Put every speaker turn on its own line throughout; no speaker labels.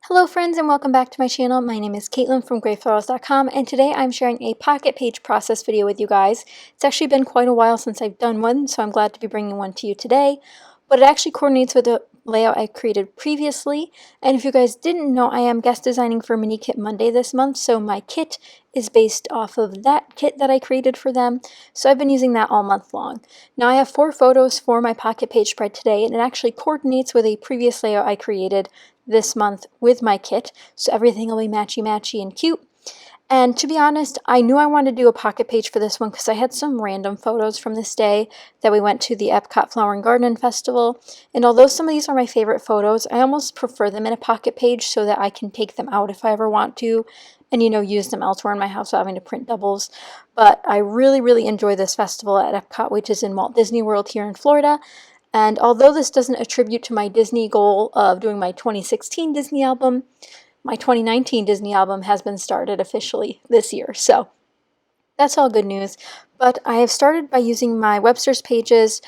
Hello friends and welcome back to my channel. My name is Caitlin from Florals.com and today I'm sharing a pocket page process video with you guys. It's actually been quite a while since I've done one, so I'm glad to be bringing one to you today. But it actually coordinates with the layout I created previously. And if you guys didn't know, I am guest designing for Mini Kit Monday this month, so my kit is based off of that kit that I created for them. So I've been using that all month long. Now I have 4 photos for my pocket page spread today, and it actually coordinates with a previous layout I created this month with my kit, so everything will be matchy-matchy and cute. And to be honest, I knew I wanted to do a pocket page for this one because I had some random photos from this day that we went to the Epcot Flower and Garden Festival. And although some of these are my favorite photos, I almost prefer them in a pocket page so that I can take them out if I ever want to and, use them elsewhere in my house without having to print doubles. But I really enjoy this festival at Epcot, which is in Walt Disney World here in Florida. And although this doesn't attribute to my Disney goal of doing my 2016 Disney album, my 2019 Disney album has been started officially this year, so that's all good news. But I have started by using my Webster's Pages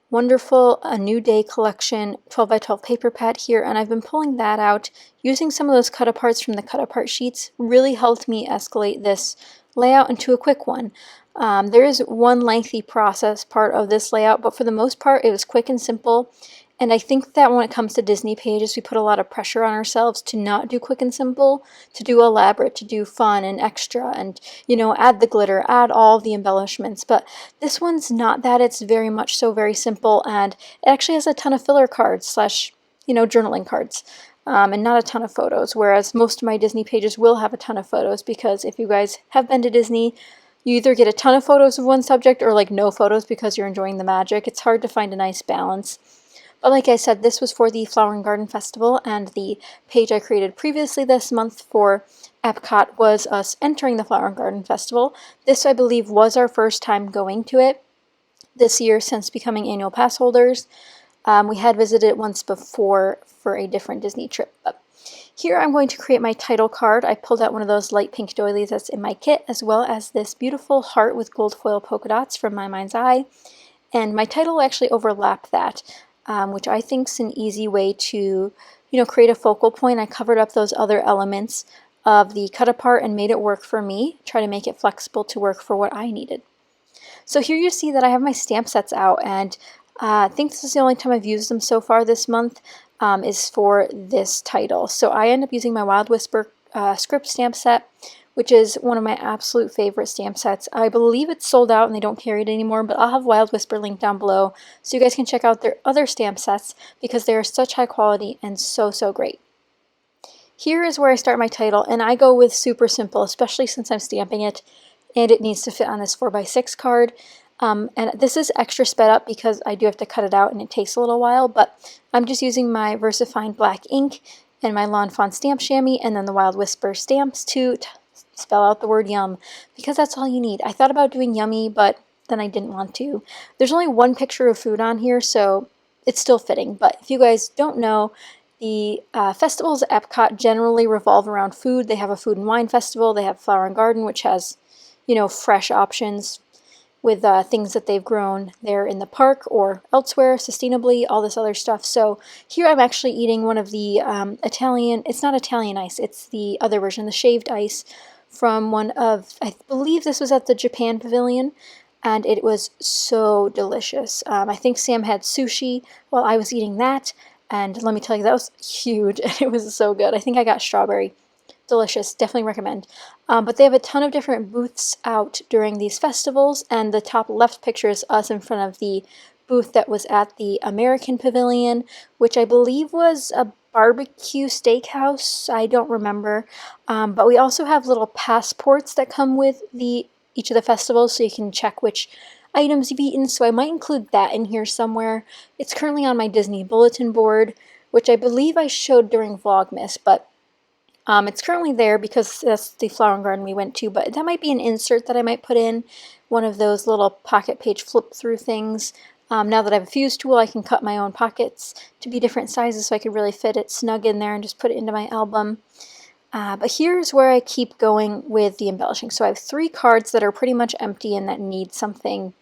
wonderful A New Day collection 12 by 12 paper pad here, and I've been pulling that out. Using some of those cut aparts from the cut apart sheets really helped me escalate this layout into a quick one. There is one lengthy process part of this layout, but for the most part it was quick and simple. And I think that when it comes to Disney pages, we put a lot of pressure on ourselves to not do quick and simple, to do elaborate, to do fun and extra, and, add the glitter, add all the embellishments. But this one's not that. It's very much so very simple, and it actually has a ton of filler cards slash, journaling cards, and not a ton of photos, whereas most of my Disney pages will have a ton of photos, because if you guys have been to Disney, you either get a ton of photos of one subject or like no photos because you're enjoying the magic. It's hard to find a nice balance. But like I said, this was for the Flower and Garden Festival, and the page I created previously this month for Epcot was us entering the Flower and Garden Festival. This, I believe, was our first time going to it this year since becoming annual pass holders. We had visited it once before for a different Disney trip. But here I'm going to create my title card. I pulled out one of those light pink doilies that's in my kit, as well as this beautiful heart with gold foil polka dots from My Mind's Eye. And my title will actually overlap that. Which I think is an easy way to, create a focal point. I covered up those other elements of the cut apart and made it work for me, try to make it flexible to work for what I needed. So here you see that I have my stamp sets out, and I think this is the only time I've used them so far this month, is for this title. So I end up using my Wild Whisper script stamp set, which is one of my absolute favorite stamp sets. I believe it's sold out and they don't carry it anymore, but I'll have Wild Whisper linked down below so you guys can check out their other stamp sets because they are such high quality and so great. Here is where I start my title, and I go with super simple, especially since I'm stamping it and it needs to fit on this 4x6 card. And this is extra sped up because I do have to cut it out and it takes a little while, but I'm just using my VersaFine black ink and my Lawn Fawn stamp chamois and then the Wild Whisper stamps to spell out the word yum, because that's all you need. I thought about doing yummy, but then I didn't want to. There's only one picture of food on here, so it's still fitting. But if you guys don't know, the festivals at Epcot generally revolve around food. They have a food and wine festival. They have Flower and Garden, which has, fresh options with things that they've grown there in the park or elsewhere sustainably, all this other stuff. So here I'm actually eating one of the Italian, it's not Italian ice, it's the other version, the shaved ice, from one of, I believe this was at the Japan Pavilion, and it was so delicious. I think Sam had sushi while I was eating that, and let me tell you, that was huge, and it was so good. I think I got strawberry. Delicious, definitely recommend. But they have a ton of different booths out during these festivals, and the top left picture is us in front of the booth that was at the American Pavilion, which I believe was a barbecue steakhouse. I don't remember. But we also have little passports that come with each of the festivals, so you can check which items you've eaten. So I might include that in here somewhere. It's currently on my Disney bulletin board, which I believe I showed during Vlogmas, but it's currently there because that's the Flower and Garden we went to, but that might be an insert that I might put in, one of those little pocket page flip through things. Now that I have a fuse tool, I can cut my own pockets to be different sizes so I could really fit it snug in there and just put it into my album. But here's where I keep going with the embellishing. So I have 3 cards that are pretty much empty and that need something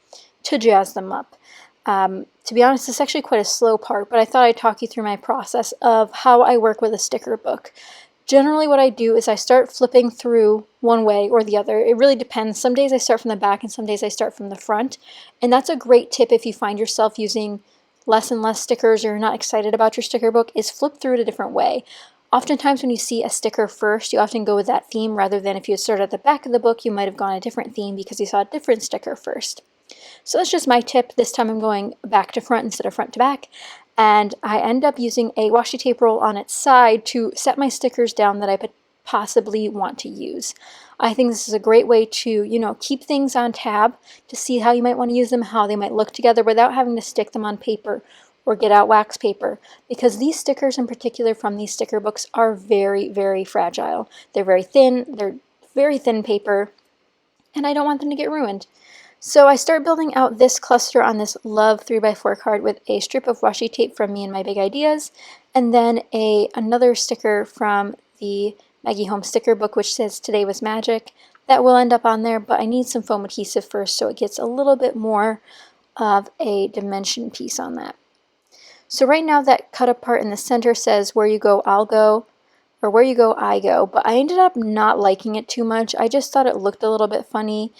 to jazz them up. To be honest, it's actually quite a slow part, but I thought I'd talk you through my process of how I work with a sticker book. Generally what I do is I start flipping through one way or the other. It really depends. Some days I start from the back and some days I start from the front. And that's a great tip if you find yourself using less and less stickers or you're not excited about your sticker book, is flip through it a different way. Oftentimes when you see a sticker first, you often go with that theme rather than if you started at the back of the book, you might have gone a different theme because you saw a different sticker first. So that's just my tip. This time I'm going back to front instead of front to back. And I end up using a washi tape roll on its side to set my stickers down that I possibly want to use. I think this is a great way to, keep things on tab, to see how you might want to use them, how they might look together without having to stick them on paper or get out wax paper, because these stickers in particular from these sticker books are very, very fragile. They're very thin paper, and I don't want them to get ruined. So I start building out this cluster on this Love 3x4 card with a strip of washi tape from Me and My Big Ideas, and then another sticker from the Maggie Home sticker book which says Today Was Magic. That will end up on there, but I need some foam adhesive first so it gets a little bit more of a dimension piece on that. So right now that cut apart in the center says Where You Go, I'll Go, or Where You Go, I Go, but I ended up not liking it too much. I just thought it looked a little bit funny.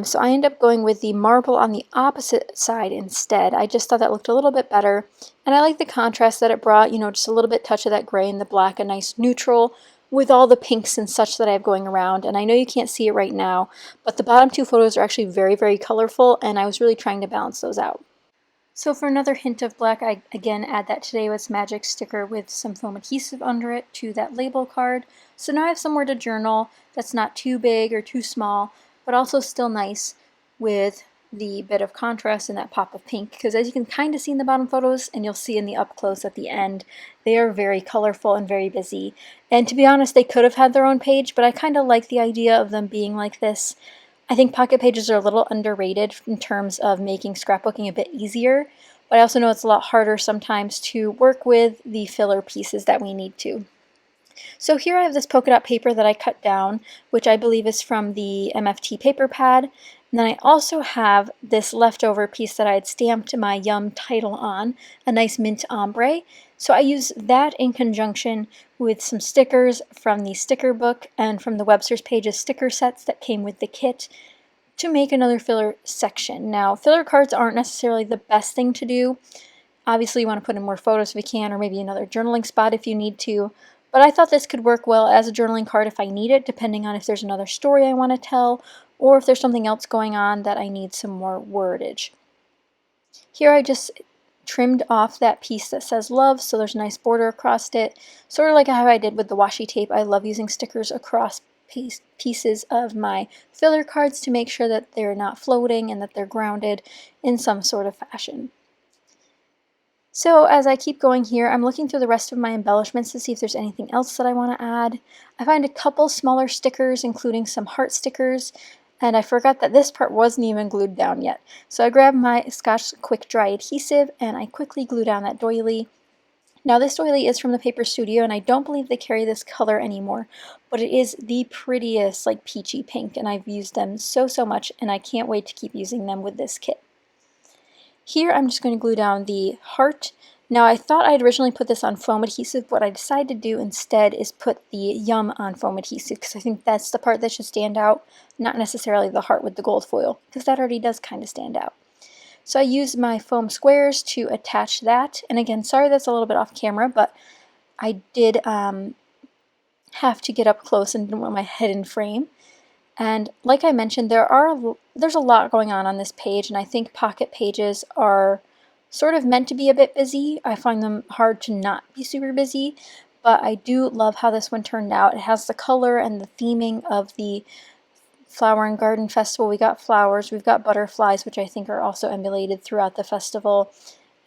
So I ended up going with the marble on the opposite side instead. I just thought that looked a little bit better. And I like the contrast that it brought, just a little bit touch of that gray and the black, a nice neutral with all the pinks and such that I have going around. And I know you can't see it right now, but the bottom two photos are actually very, very colorful, and I was really trying to balance those out. So for another hint of black, I again add that Today Was Magic sticker with some foam adhesive under it to that label card. So now I have somewhere to journal that's not too big or too small, but also still nice with the bit of contrast and that pop of pink, because as you can kind of see in the bottom photos, and you'll see in the up close at the end, they are very colorful and very busy. And to be honest, they could have had their own page, but I kind of like the idea of them being like this. I think pocket pages are a little underrated in terms of making scrapbooking a bit easier, but I also know it's a lot harder sometimes to work with the filler pieces that we need to. So here I have this polka dot paper that I cut down, which I believe is from the MFT paper pad. And then I also have this leftover piece that I had stamped my Yum title on, a nice mint ombre. So I use that in conjunction with some stickers from the sticker book and from the Webster's Pages sticker sets that came with the kit to make another filler section. Now, filler cards aren't necessarily the best thing to do. Obviously, you want to put in more photos if you can, or maybe another journaling spot if you need to. But I thought this could work well as a journaling card if I need it, depending on if there's another story I want to tell, or if there's something else going on that I need some more wordage. Here I just trimmed off that piece that says Love, so there's a nice border across it, sort of like how I did with the washi tape. I love using stickers across pieces of my filler cards to make sure that they're not floating and that they're grounded in some sort of fashion. So as I keep going here, I'm looking through the rest of my embellishments to see if there's anything else that I want to add. I find a couple smaller stickers, including some heart stickers, and I forgot that this part wasn't even glued down yet. So I grabbed my Scotch Quick Dry adhesive and I quickly glue down that doily. Now this doily is from the Paper Studio, and I don't believe they carry this color anymore, but it is the prettiest, like peachy pink, and I've used them so much, and I can't wait to keep using them with this kit. Here I'm just going to glue down the heart. Now I thought I'd originally put this on foam adhesive. What I decided to do instead is put the Yum on foam adhesive, because I think that's the part that should stand out, not necessarily the heart with the gold foil, because that already does kind of stand out. So I used my foam squares to attach that, and again, sorry that's a little bit off camera, but I did have to get up close and didn't want my head in frame. And like I mentioned, there's a lot going on this page, and I think pocket pages are sort of meant to be a bit busy. I find them hard to not be super busy, but I do love how this one turned out. It has the color and the theming of the Flower and Garden Festival. We got flowers, we've got butterflies, which I think are also emulated throughout the festival,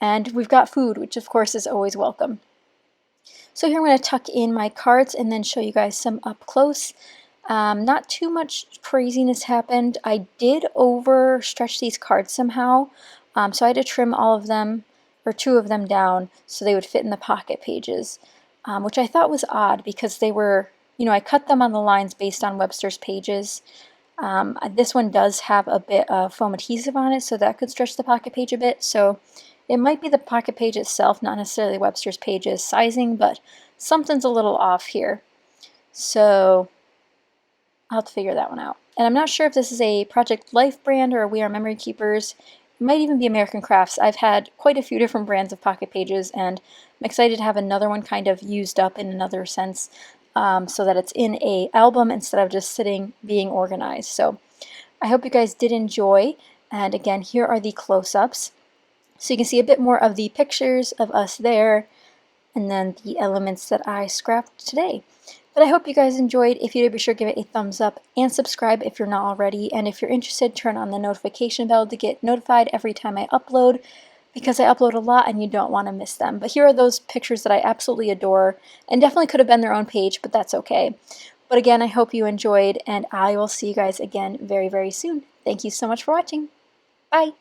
and we've got food, which of course is always welcome. So here I'm going to tuck in my cards and then show you guys some up close. Not too much craziness happened. I did overstretch these cards somehow, so I had to trim all of them, or 2 of them down, so they would fit in the pocket pages, which I thought was odd because they were, I cut them on the lines based on Webster's Pages. This one does have a bit of foam adhesive on it, so that could stretch the pocket page a bit, so it might be the pocket page itself, not necessarily Webster's Pages sizing, but something's a little off here. So I'll have to figure that one out. And I'm not sure if this is a Project Life brand or We Are Memory Keepers. It might even be American Crafts. I've had quite a few different brands of pocket pages, and I'm excited to have another one kind of used up in another sense, so that it's in a album instead of just sitting being organized. So I hope you guys did enjoy, and again, here are the close-ups. So you can see a bit more of the pictures of us there, and then the elements that I scrapped today. But I hope you guys enjoyed. If you did, be sure to give it a thumbs up and subscribe if you're not already. And if you're interested, turn on the notification bell to get notified every time I upload, because I upload a lot and you don't want to miss them. But here are those pictures that I absolutely adore, and definitely could have been their own page, but that's okay. But again, I hope you enjoyed, and I will see you guys again very, very soon. Thank you so much for watching. Bye!